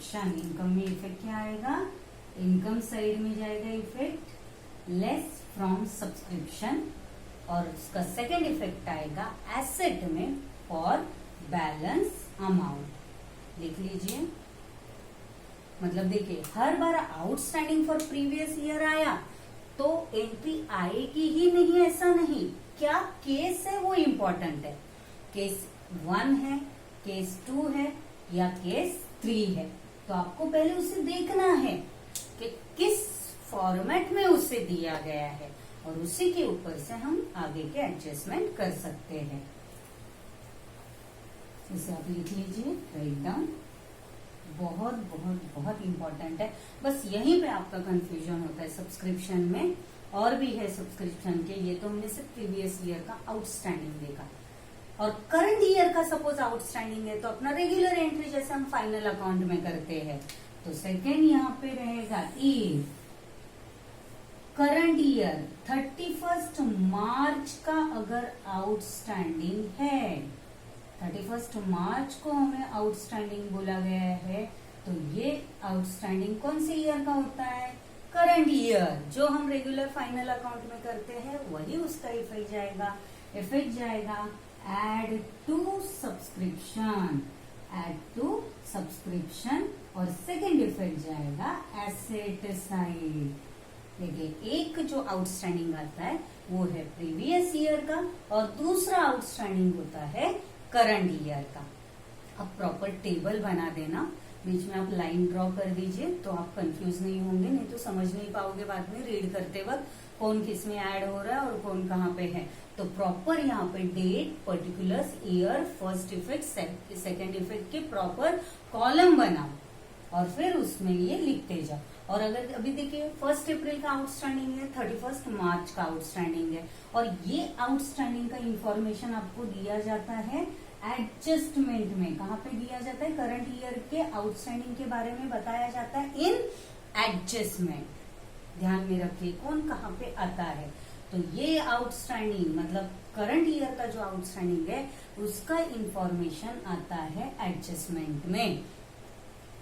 Subscription, income में effect क्या आएगा, इनकम साइड में जाएगा इफेक्ट लेस फ्रॉम सब्सक्रिप्शन, और उसका सेकेंड इफेक्ट आएगा एसेट में फॉर बैलेंस अमाउंट। लिख लीजिए, मतलब देखिए हर बार आउटस्टैंडिंग फॉर प्रीवियस ईयर आया तो एंट्री आएगी ही नहीं, ऐसा नहीं, क्या केस है वो इम्पोर्टेंट है, केस 1 है, केस 2 है या केस 3 है, तो आपको पहले उसे देखना है कि किस फॉर्मेट में उसे दिया गया है और उसी के ऊपर से हम आगे के एडजस्टमेंट कर सकते हैं। इसे आप लिख लीजिए, राइट डाउन, बहुत बहुत बहुत इंपॉर्टेंट है। बस यहीं पे आपका कंफ्यूजन होता है सब्सक्रिप्शन में, और भी है सब्सक्रिप्शन के, ये तो हमने सिर्फ प्रीवियस ईयर का आउटस्टैंडिंग देखा, और करंट ईयर का सपोज आउटस्टैंडिंग है तो अपना रेगुलर एंट्री जैसे हम फाइनल अकाउंट में करते हैं, तो सेकेंड यहाँ पे रहेगा इफ करंट ईयर 31 मार्च का अगर आउटस्टैंडिंग है, 31 मार्च को हमें आउटस्टैंडिंग बोला गया है, तो ये आउटस्टैंडिंग कौन से ईयर का होता है, करंट ईयर, जो हम रेगुलर फाइनल अकाउंट में करते हैं वही उसका इफेक्ट जाएगा। इफेक्ट जाएगा add to subscription, add to subscription, और सेकेंड इफेक्ट जाएगा एसेट साइड। देखिए एक जो आउटस्टैंडिंग आता है वो है प्रीवियस ईयर का, और दूसरा आउटस्टैंडिंग होता है करंट ईयर का। अब प्रॉपर टेबल बना देना, बीच में आप लाइन ड्रॉ कर दीजिए तो आप कंफ्यूज नहीं होंगे, नहीं तो समझ नहीं पाओगे बाद में रीड करते वक्त कौन किस में ऐड हो रहा है और कौन कहाँ पे है। तो प्रॉपर यहाँ पे date, particulars, year, first effect, second effect के प्रॉपर कॉलम बनाओ और फिर उसमें ये लिखते जाओ। और अगर अभी देखिए 1 अप्रैल का आउटस्टैंडिंग है, 31 मार्च का आउटस्टैंडिंग है, और ये आउटस्टैंडिंग का इंफॉर्मेशन आपको दिया जाता है एडजस्टमेंट में। कहाँ पे दिया जाता है, करंट ईयर के आउटस्टैंडिंग के बारे में बताया जाता है इन एडजस्टमेंट। ध्यान में रखिए कौन कहाँ पे आता है। तो ये आउटस्टैंडिंग मतलब करंट ईयर का जो आउटस्टैंडिंग है उसका इंफॉर्मेशन आता है एडजस्टमेंट में,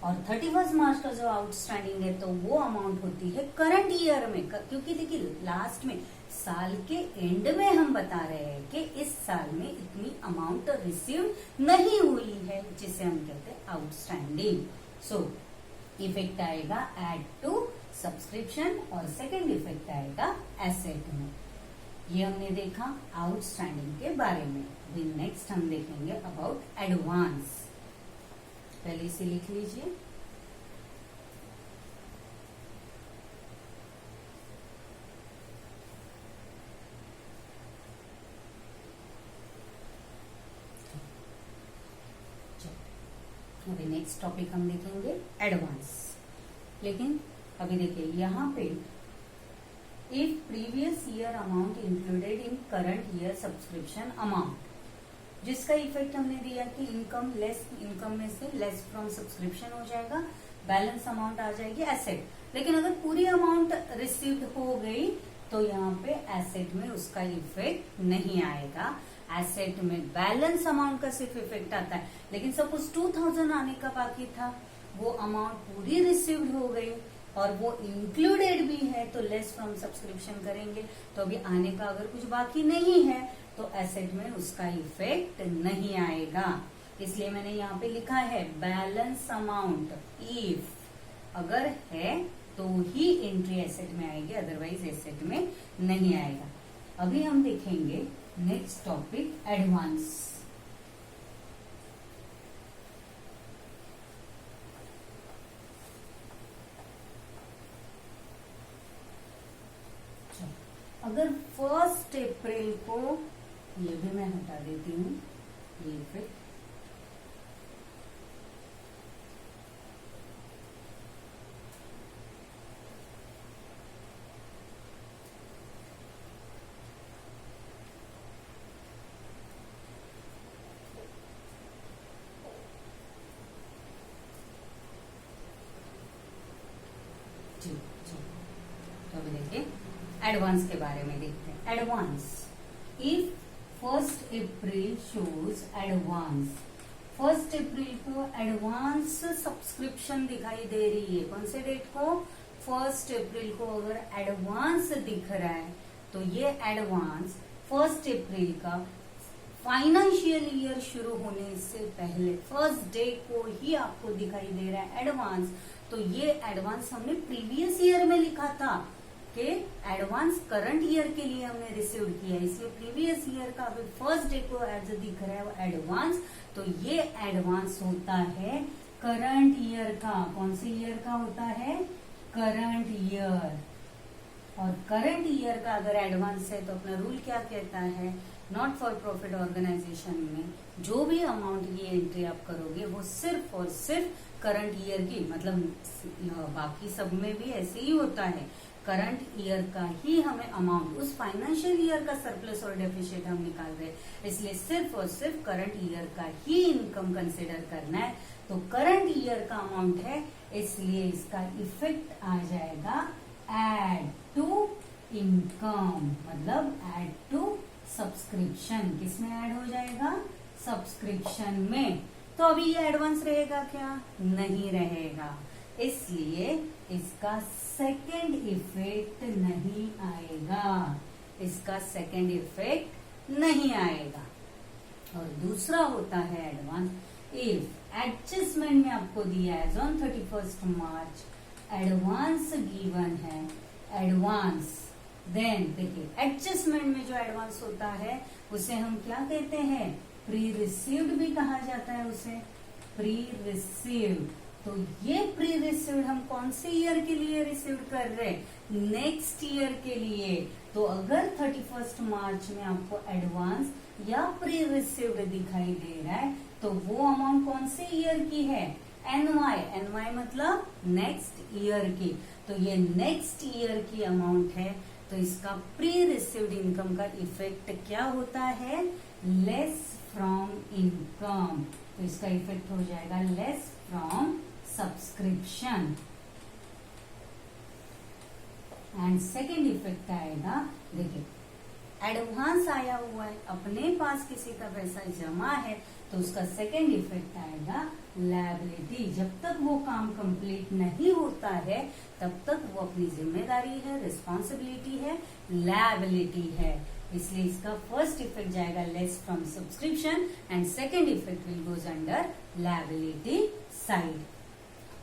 और 31 मार्च का जो आउटस्टैंडिंग है तो वो अमाउंट होती है करंट ईयर में, क्योंकि देखिए लास्ट में साल के एंड में हम बता रहे हैं कि इस साल में इतनी अमाउंट रिसीव नहीं हुई है, जिसे हम कहते हैं आउटस्टैंडिंग। सो इफेक्ट आएगा एड टू सब्सक्रिप्शन, और सेकेंड इफेक्ट आएगा एसेट में। ये हमने देखा आउटस्टैंडिंग के बारे में। अभी नेक्स्ट हम देखेंगे अबाउट एडवांस। पहले इसे लिख लीजिए, अभी नेक्स्ट टॉपिक हम देखेंगे एडवांस। लेकिन अभी देखिए यहाँ पे if previous year amount included in current year subscription amount, जिसका इफेक्ट हमने दिया कि इनकम लेस, इनकम में से लेस फ्रॉम सब्सक्रिप्शन हो जाएगा, बैलेंस अमाउंट आ जाएगी एसेट। लेकिन अगर पूरी अमाउंट रिसीव्ड हो गई तो यहाँ पे एसेट में उसका इफेक्ट नहीं आएगा, एसेट में बैलेंस अमाउंट का सिर्फ इफेक्ट आता है। लेकिन सपोज 2000 आने का बाकी था, वो अमाउंट पूरी रिसीव्ड हो गई और वो इंक्लूडेड भी है, तो लेस फ्रॉम सब्सक्रिप्शन करेंगे, तो अभी आने का अगर कुछ बाकी नहीं है तो एसेट में उसका इफेक्ट नहीं आएगा। इसलिए मैंने यहाँ पे लिखा है बैलेंस अमाउंट इफ, अगर है तो ही एंट्री एसेट में आएगी, अदरवाइज एसेट में नहीं आएगा। अभी हम देखेंगे नेक्स्ट टॉपिक एडवांस। अगर 1 अप्रैल को, ये भी मैं हटा देती हूँ, ये फिर तो अभी देखिए एडवांस के बारे में देखते हैं। Advance if 1 April shows advance 1 अप्रैल को एडवांस सब्सक्रिप्शन दिखाई दे रही है। कौन से डेट को? 1 अप्रैल को अगर एडवांस दिख रहा है तो ये एडवांस 1 अप्रैल का फाइनेंशियल ईयर शुरू होने से पहले फर्स्ट डे को ही आपको दिखाई दे रहा है एडवांस। तो ये एडवांस हमने प्रीवियस ईयर में लिखा था कि एडवांस करंट ईयर के लिए हमने रिसीव किया, इसलिए प्रीवियस ईयर का अभी फर्स्ट डे को एज दिख रहा है वो एडवांस। तो ये एडवांस होता है करंट ईयर का। कौन से ईयर का होता है? Current year. और करंट ईयर का अगर एडवांस है तो अपना रूल क्या कहता है? नॉट फॉर प्रॉफिट ऑर्गेनाइजेशन में जो भी अमाउंट ये एंट्री आप करोगे वो सिर्फ और सिर्फ करंट ईयर की, मतलब बाकी सब में भी ऐसे ही होता है, करंट ईयर का ही हमें अमाउंट, उस फाइनेंशियल ईयर का सरप्लस और डेफिसिट हम निकाल रहे हैं, इसलिए सिर्फ और सिर्फ करंट ईयर का ही इनकम कंसिडर करना है। तो करंट ईयर का अमाउंट है, इसलिए इसका इफेक्ट आ जाएगा एड टू इनकम, मतलब एड टू सब्सक्रिप्शन। किसमें ऐड हो जाएगा? सब्सक्रिप्शन में। तो अभी ये एडवांस रहेगा क्या? नहीं रहेगा, इसलिए इसका सेकेंड इफेक्ट नहीं आएगा, इसका सेकेंड इफेक्ट नहीं आएगा। और दूसरा होता है एडवांस इफ एडजस्टमेंट में आपको दिया है ऑन 31 मार्च एडवांस गिवन है, एडवांस देन देखिए एडजस्टमेंट में जो एडवांस होता है उसे हम क्या कहते हैं? प्री रिसीव्ड भी कहा जाता है उसे, प्री रिसीव्ड। तो ये प्री रिसीव्ड हम कौन से ईयर के लिए रिसीव कर रहे हैं? नेक्स्ट ईयर के लिए। तो अगर 31 मार्च में आपको एडवांस या प्री रिसीव्ड दिखाई दे रहा है तो वो अमाउंट कौन से ईयर की है? एनवाई। एनवाई मतलब नेक्स्ट ईयर की। तो ये नेक्स्ट ईयर की अमाउंट है, तो इसका प्री रिसीव्ड इनकम का इफेक्ट क्या होता है? Less from income. तो इसका इफेक्ट हो जाएगा less from subscription. And second effect आएगा, देखिए एडवांस आया हुआ है, अपने पास किसी का पैसा जमा है, तो उसका सेकेंड इफेक्ट आएगा लायबिलिटी। जब तक वो काम कंप्लीट नहीं होता है तब तक वो अपनी जिम्मेदारी है, रिस्पॉन्सिबिलिटी है, लायबिलिटी है। इसलिए इसका फर्स्ट इफेक्ट जाएगा less from subscription and second effect will goes under liability side.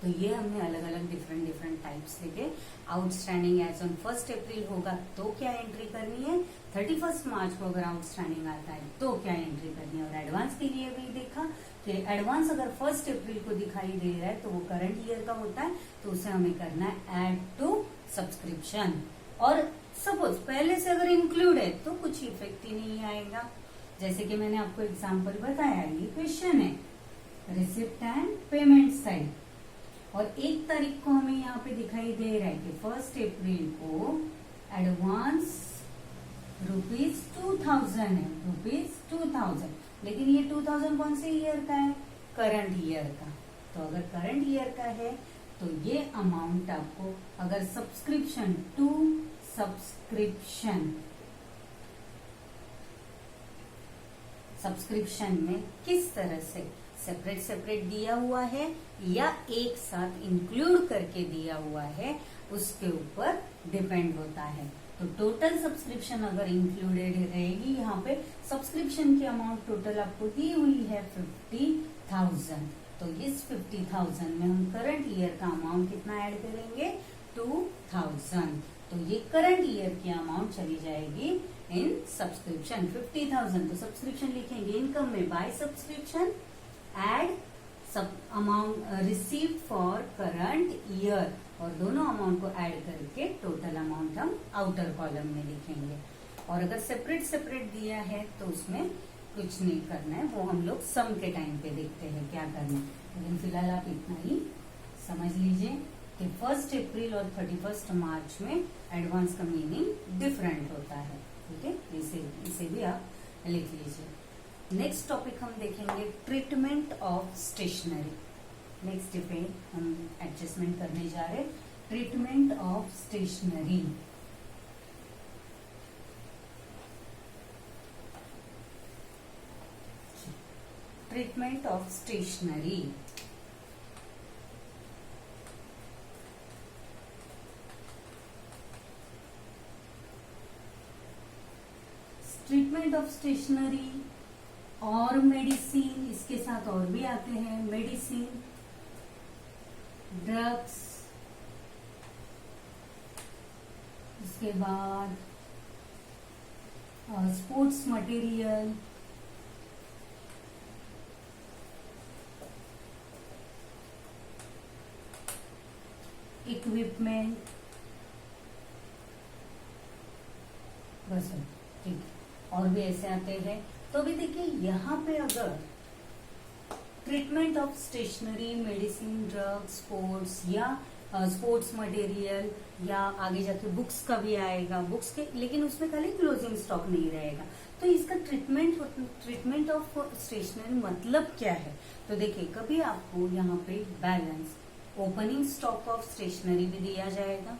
तो ये हमने अलग अलग डिफरेंट टाइप्स देखे। आउटस्टैंडिंग एज ऑन 1 अप्रैल होगा तो क्या एंट्री करनी है, 31 मार्च को अगर आउटस्टैंडिंग आता है तो क्या एंट्री करनी है। और एडवांस के लिए भी देखा कि एडवांस अगर 1 अप्रैल को दिखाई दे रहा है तो वो करंट ईयर का होता है, तो उसे हमें करना है ऐड टू सब्सक्रिप्शन। और सपोज पहले से अगर इंक्लूड है तो कुछ इफेक्ट ही नहीं आएगा। जैसे कि मैंने आपको एग्जाम्पल बताया, ये क्वेश्चन है रिसिप्ट एंड पेमेंट साइड, और 1 तारीख को हमें यहाँ पे दिखाई दे रहा है कि 1 अप्रैल को एडवांस ₹2000 है, ₹2000। लेकिन ये 2000 कौन से ईयर का है? करंट ईयर का। तो अगर करंट ईयर का है तो ये अमाउंट आपको अगर सब्सक्रिप्शन टू सब्सक्रिप्शन में किस तरह से सेपरेट दिया हुआ है या एक साथ इंक्लूड करके दिया हुआ है, उसके ऊपर डिपेंड होता है। तो टोटल सब्सक्रिप्शन अगर इंक्लूडेड रहेगी, यहाँ पे सब्सक्रिप्शन की अमाउंट टोटल आपको दी हुई है 50,000। तो इस 50,000 में हम करंट ईयर का अमाउंट कितना ऐड करेंगे? 2,000। तो ये करंट ईयर की अमाउंट चली जाएगी इन सब्सक्रिप्शन 50,000। तो सब्सक्रिप्शन लिखेंगे इनकम में बाय सब्सक्रिप्शन एड सब amount received for current year, और दोनों अमाउंट को ऐड करके टोटल अमाउंट हम आउटर कॉलम में लिखेंगे। और अगर सेपरेट दिया है तो उसमें कुछ नहीं करना है, वो हम लोग सम के टाइम पे देखते हैं क्या करना है। लेकिन फिलहाल आप इतना ही समझ लीजिए कि 1 अप्रैल और 31 मार्च में एडवांस का मीनिंग डिफरेंट होता है। ठीक है, इसे भी आप लिख लीजिए। नेक्स्ट टॉपिक हम देखेंगे ट्रीटमेंट ऑफ स्टेशनरी। नेक्स्ट पे हम एडजस्टमेंट करने जा रहे हैं treatment of stationery. Treatment of stationery. Treatment of stationery और मेडिसिन, इसके साथ और भी आते हैं मेडिसिन, ड्रग्स, इसके बाद स्पोर्ट्स मटेरियल, इक्विपमेंट, बस ठीक है, और भी ऐसे आते हैं। तो अभी देखिए यहाँ पे अगर treatment of stationery, medicine, drug, sports या स्पोर्ट्स मटेरियल या आगे जाके बुक्स का भी आएगा, बुक्स के, लेकिन उसमें खाली क्लोजिंग स्टॉक नहीं रहेगा। तो इसका ट्रीटमेंट ऑफ स्टेशनरी मतलब क्या है? तो देखिए कभी आपको यहाँ पे balance opening stock of stationery भी दिया जाएगा,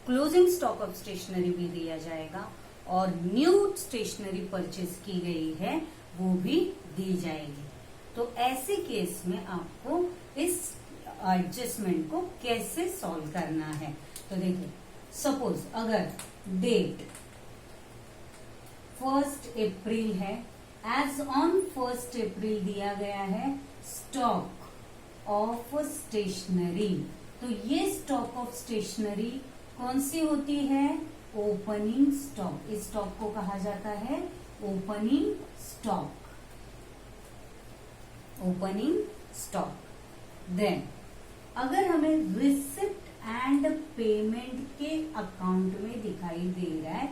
क्लोजिंग स्टॉक ऑफ स्टेशनरी भी दिया जाएगा, और न्यू स्टेशनरी परचेज की गई है वो भी दी जाएगी। तो ऐसे केस में आपको इस एडजस्टमेंट को कैसे सॉल्व करना है? तो देखिए सपोज अगर डेट 1 अप्रैल है, एज ऑन 1 अप्रैल दिया गया है स्टॉक ऑफ स्टेशनरी, तो ये स्टॉक ऑफ स्टेशनरी कौन सी होती है? Opening stock. इस स्टॉक को कहा जाता है opening stock, opening stock. Then अगर हमें रिसिप्ट एंड पेमेंट के अकाउंट में दिखाई दे रहा है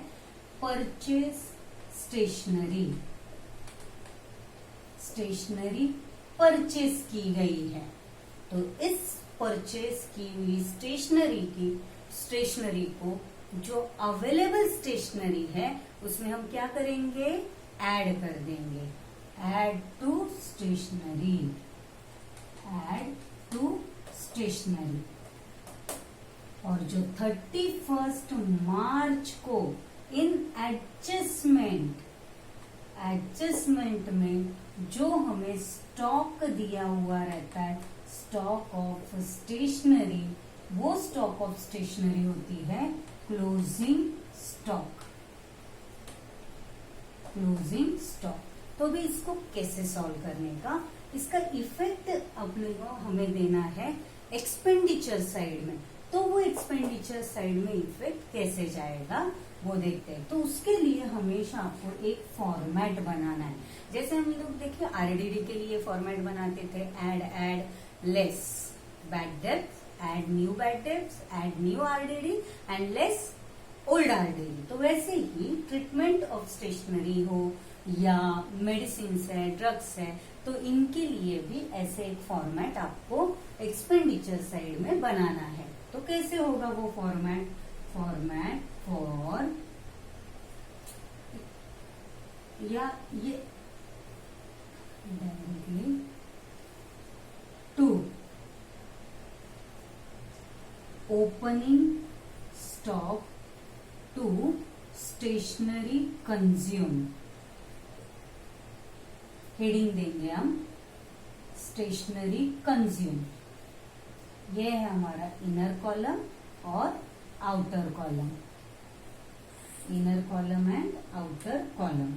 परचेज स्टेशनरी, स्टेशनरी परचेज की गई है, तो इस परचेज की हुई स्टेशनरी को जो अवेलेबल स्टेशनरी है उसमें हम क्या करेंगे? ऐड कर देंगे, add to stationery, add to stationery. और जो 31 मार्च को इन एडजस्टमेंट में जो हमें स्टॉक दिया हुआ रहता है, स्टॉक ऑफ स्टेशनरी, वो स्टॉक ऑफ स्टेशनरी होती है क्लोजिंग स्टॉक, क्लोजिंग स्टॉक। तो भी इसको कैसे सॉल्व करने का? इसका इफेक्ट अपने को हमें देना है एक्सपेंडिचर साइड में, तो वो एक्सपेंडिचर साइड में इफेक्ट कैसे जाएगा वो देखते हैं। तो उसके लिए हमेशा आपको एक फॉर्मेट बनाना है। जैसे हम लोग देखिए आरडीडी के लिए फॉर्मेट बनाते थे, add less bad debts, add new bad debts, add new RDD and less old RDD. तो वैसे ही ट्रीटमेंट ऑफ स्टेशनरी हो या मेडिसिन है, ड्रग्स है, तो इनके लिए भी ऐसे एक फॉर्मेट आपको एक्सपेंडिचर साइड में बनाना है। तो कैसे होगा वो फॉर्मेट? फॉर्मेट फॉर या ये directly to opening stock to stationery consume, heading देंगे हम स्टेशनरी कंज्यूम। ये है हमारा इनर कॉलम और outer column, inner column and outer column.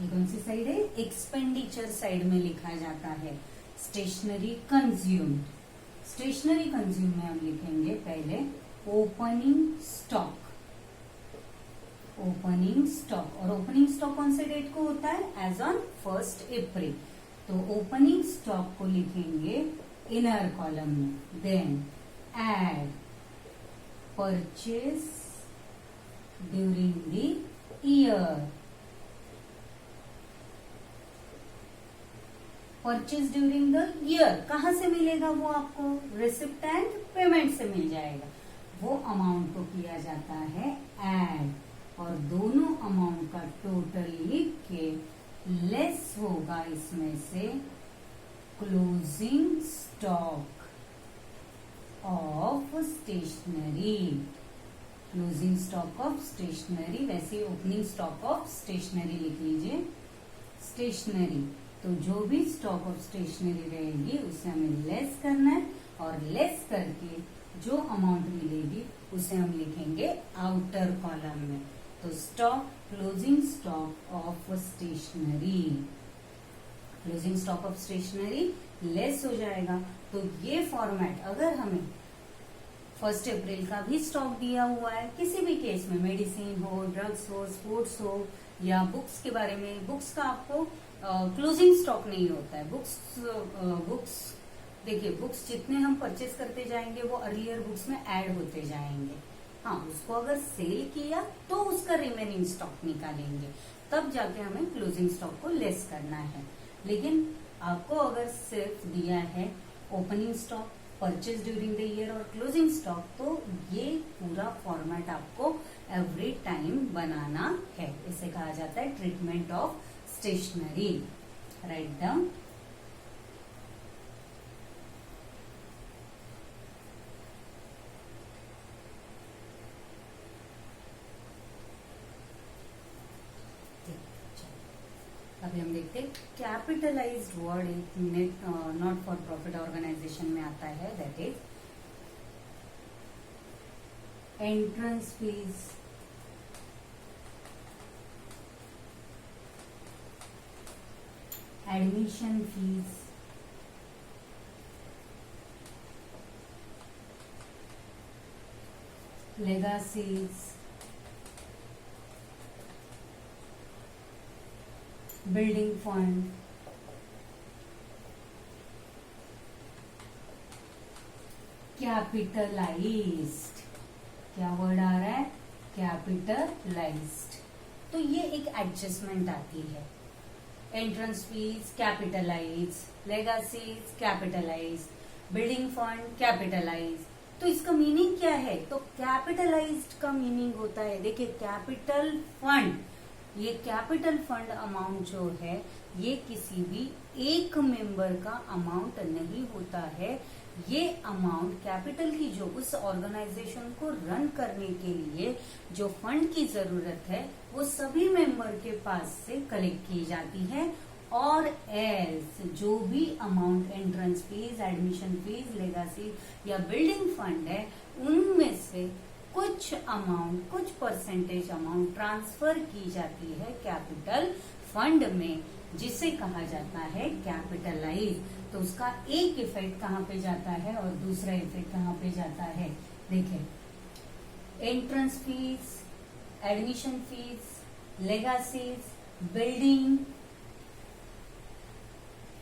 ये कौन सी साइड है? एक्सपेंडिचर साइड में लिखा जाता है स्टेशनरी कंज्यूम। स्टेशनरी कंज्यूम में हम लिखेंगे पहले ओपनिंग स्टॉक, ओपनिंग स्टॉक। और ओपनिंग स्टॉक कौन से डेट को होता है? As on 1 April. तो ओपनिंग स्टॉक को लिखेंगे इनर कॉलम में। Then add purchase during the year, purchase during the year कहाँ से मिलेगा? वो आपको रिसिप्ट एंड पेमेंट से मिल जाएगा। वो अमाउंट को किया जाता है ऐड, और दोनों अमाउंट का टोटल लिख के लेस होगा इसमें से closing stock of stationery. Closing stock of stationery, वैसे ओपनिंग स्टॉक ऑफ स्टेशनरी लिख लीजिए। स्टेशनरी, तो जो भी स्टॉक ऑफ स्टेशनरी रहेगी उसे हमें लेस करना है, और लेस करके जो अमाउंट मिलेगी उसे हम लिखेंगे आउटर कॉलम में। तो stock, closing stock of stationery, closing stock of stationery less हो जाएगा। तो ये फॉर्मेट अगर हमें 1 अप्रैल का भी स्टॉक दिया हुआ है, किसी भी केस में मेडिसिन हो, ड्रग्स हो, स्पोर्ट्स हो, या बुक्स के बारे में, बुक्स का आपको क्लोजिंग स्टॉक नहीं होता है। बुक्स देखिए, बुक्स जितने हम परचेज करते जाएंगे वो अर्लियर बुक्स में ऐड होते जाएंगे। हाँ, उसको अगर सेल किया तो उसका रिमेनिंग स्टॉक निकालेंगे, तब जाके हमें क्लोजिंग स्टॉक को लेस करना है। लेकिन आपको अगर सिर्फ दिया है opening stock, purchase during the year और क्लोजिंग स्टॉक, तो ये पूरा फॉर्मेट आपको एवरी टाइम बनाना है। इसे कहा जाता है treatment of stationery. Right down. अभी हम देखते हैं कैपिटलाइज्ड वर्ड एक नेट नॉट फॉर प्रॉफिट ऑर्गेनाइजेशन में आता है, that is entrance fees, admission fees, legacies, building fund, capitalized, क्या वर्ड आ रहा है? कैपिटलाइज्ड। तो ये एक एडजस्टमेंट आती है। Entrance fees capitalize, legacies capitalize, building fund capitalize. तो इसका मीनिंग क्या है? तो कैपिटलाइज्ड का मीनिंग होता है, देखिए कैपिटल फंड, ये कैपिटल फंड अमाउंट जो है ये किसी भी एक मेंबर का अमाउंट नहीं होता है। ये अमाउंट कैपिटल की जो उस ऑर्गेनाइजेशन को रन करने के लिए जो फंड की जरूरत है वो सभी मेंबर के पास से कलेक्ट की जाती है। और एल्स जो भी amount entrance fees, admission fees, legacy या बिल्डिंग फंड है, उनमें से कुछ अमाउंट, कुछ परसेंटेज अमाउंट ट्रांसफर की जाती है कैपिटल फंड में, जिसे कहा जाता है कैपिटलाइज। तो उसका एक इफेक्ट कहाँ पे जाता है और दूसरा इफेक्ट कहाँ पे जाता है? देखिए, entrance fees, admission fees, legacies, building,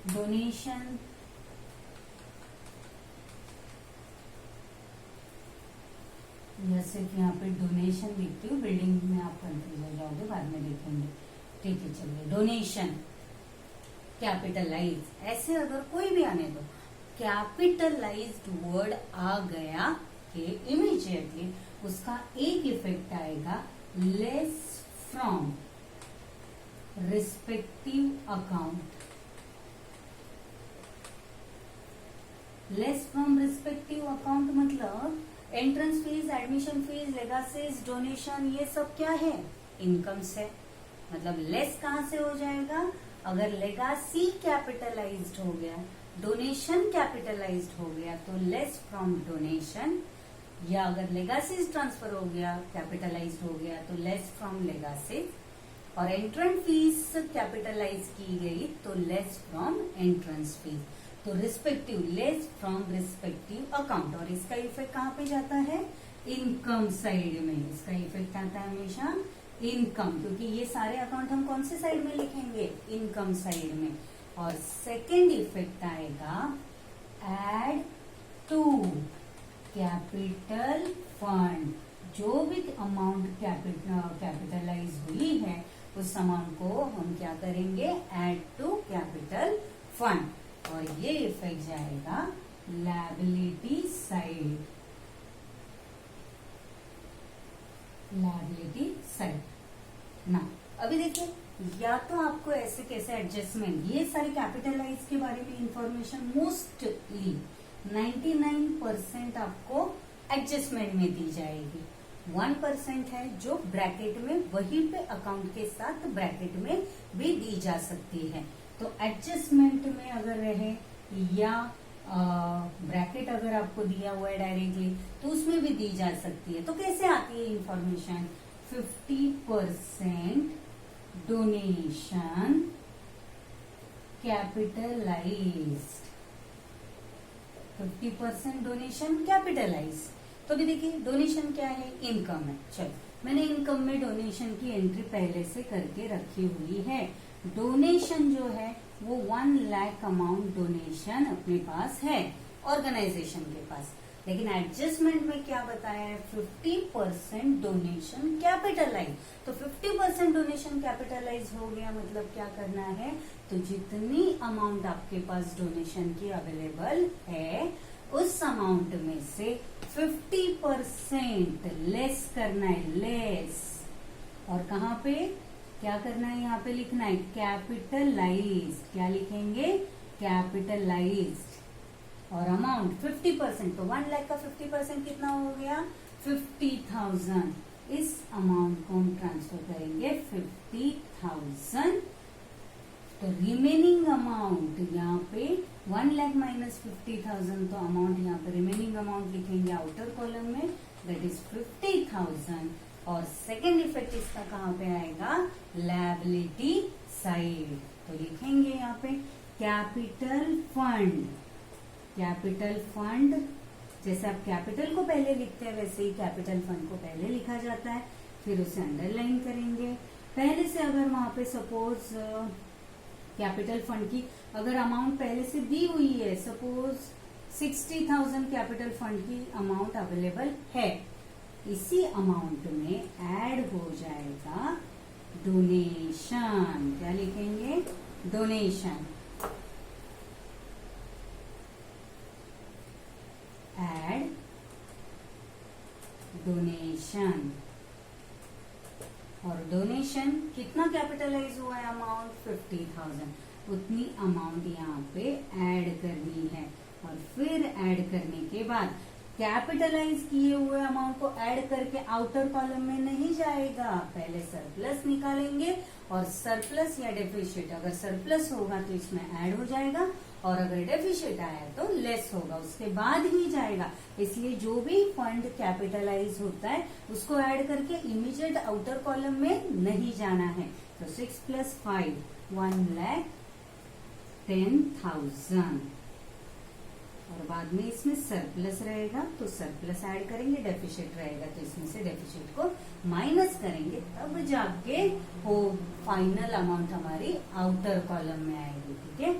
donation, या सिर्फ यहाँ पे डोनेशन लिखती हूँ, बिल्डिंग में आप कंफ्यूज हो जाओगे, बाद में देखेंगे। ठीक है, चलिए, डोनेशन, कैपिटलाइज, ऐसे अगर कोई भी आने दो, कैपिटलाइज्ड वर्ड आ गया कि इमीडिएटली उसका एक इफेक्ट आएगा, less from respective account. Less from respective account मतलब entrance fees, admission fees, legacies, donation, ये सब क्या है? इनकम्स है। मतलब लेस कहाँ से हो जाएगा? अगर लेगासी कैपिटलाइज्ड हो गया, डोनेशन कैपिटलाइज्ड हो गया, तो लेस फ्रॉम डोनेशन, या अगर लेगासीज ट्रांसफर हो गया, कैपिटलाइज्ड हो गया, तो लेस फ्रॉम लेगासीज। और एंट्रेंस फीस कैपिटलाइज की गई तो लेस फ्रॉम एंट्रेंस फीस। तो respective, less from respective account. और इसका इफेक्ट कहाँ पे जाता है? इनकम साइड में। इसका इफेक्ट आता है हमेशा इनकम, क्योंकि ये सारे अकाउंट हम कौन से साइड में लिखेंगे? इनकम साइड में। और सेकेंड इफेक्ट आएगा एड टू कैपिटल फंड। जो भी अमाउंट कैपिटलाइज हुई है उस अमाउंट को हम क्या करेंगे? Add to capital fund. और ये इफेक्ट जाएगा लायबिलिटी साइड। लायबिलिटी साइड ना। अभी देखिए, या तो आपको ऐसे कैसे एडजस्टमेंट, ये सारे कैपिटलाइज के बारे में इंफॉर्मेशन मोस्टली 99% आपको एडजस्टमेंट में दी जाएगी। 1% है जो ब्रैकेट में वहीं पे अकाउंट के साथ ब्रैकेट में भी दी जा सकती है। तो एडजस्टमेंट में अगर रहे या ब्रैकेट अगर आपको दिया हुआ है डायरेक्टली तो उसमें भी दी जा सकती है। तो कैसे आती है information? 50% donation capitalized, 50% donation capitalize. तो भी देखिए डोनेशन क्या है? इनकम है। चलो मैंने इनकम में डोनेशन की एंट्री पहले से करके रखी हुई है। डोनेशन जो है वो 1 लाख अमाउंट डोनेशन अपने पास है ऑर्गेनाइजेशन के पास। लेकिन एडजस्टमेंट में क्या बताया है? 50% डोनेशन कैपिटलाइज। तो 50% डोनेशन कैपिटलाइज हो गया, मतलब क्या करना है? तो जितनी अमाउंट आपके पास डोनेशन की अवेलेबल है उस अमाउंट में से 50% लेस करना है, लेस। और कहाँ पे क्या करना है? यहाँ पे लिखना है कैपिटलाइज। क्या लिखेंगे? कैपिटलाइज्ड। और अमाउंट 50%, तो 1 लाख का 50% कितना हो गया? 50,000। इस अमाउंट को हम ट्रांसफर करेंगे 50,000। तो रिमेनिंग अमाउंट यहाँ पे 1 लाख माइनस 50,000, तो अमाउंट यहाँ पे रिमेनिंग अमाउंट लिखेंगे आउटर कॉलम में, दैट इज 50,000। और सेकेंड इफेक्ट इसका कहाँ पे आएगा? Liability side. तो लिखेंगे यहाँ पे कैपिटल फंड। कैपिटल फंड, जैसे आप कैपिटल को पहले लिखते हैं वैसे ही कैपिटल फंड को पहले लिखा जाता है, फिर उसे अंडरलाइन करेंगे। पहले से अगर वहां पे सपोज कैपिटल फंड की अगर अमाउंट पहले से दी हुई है, सपोज 60,000 कैपिटल फंड की अमाउंट अवेलेबल है, इसी अमाउंट में ऐड हो जाएगा डोनेशन। क्या लिखेंगे? डोनेशन। Add donation. और डोनेशन कितना कैपिटलाइज हुआ है? अमाउंट 50,000। उतनी अमाउंट यहाँ पे ऐड करनी है। और फिर ऐड करने के बाद कैपिटलाइज किए हुए अमाउंट को ऐड करके आउटर कॉलम में नहीं जाएगा, पहले सरप्लस निकालेंगे। और सरप्लस या डेफिशिट, अगर सरप्लस होगा तो इसमें ऐड हो जाएगा, और अगर डेफिशिट आया तो लेस होगा, उसके बाद ही जाएगा। इसलिए जो भी फंड कैपिटलाइज होता है उसको ऐड करके इमीडिएट आउटर कॉलम में नहीं जाना है। तो 6 + 5 1,10,000। और बाद में इसमें सरप्लस रहेगा तो सरप्लस ऐड करेंगे, डेफिशिट रहेगा तो इसमें से डेफिशिट को माइनस करेंगे, तब जाके वो फाइनल अमाउंट हमारी आउटर कॉलम में आएगी। ठीक है,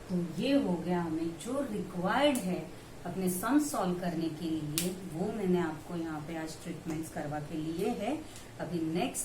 तो ये हो गया हमें जो रिक्वायर्ड है अपने सम सॉल्व करने के लिए, वो मैंने आपको यहाँ पे आज ट्रीटमेंट्स करवा के लिए है। अभी नेक्स्ट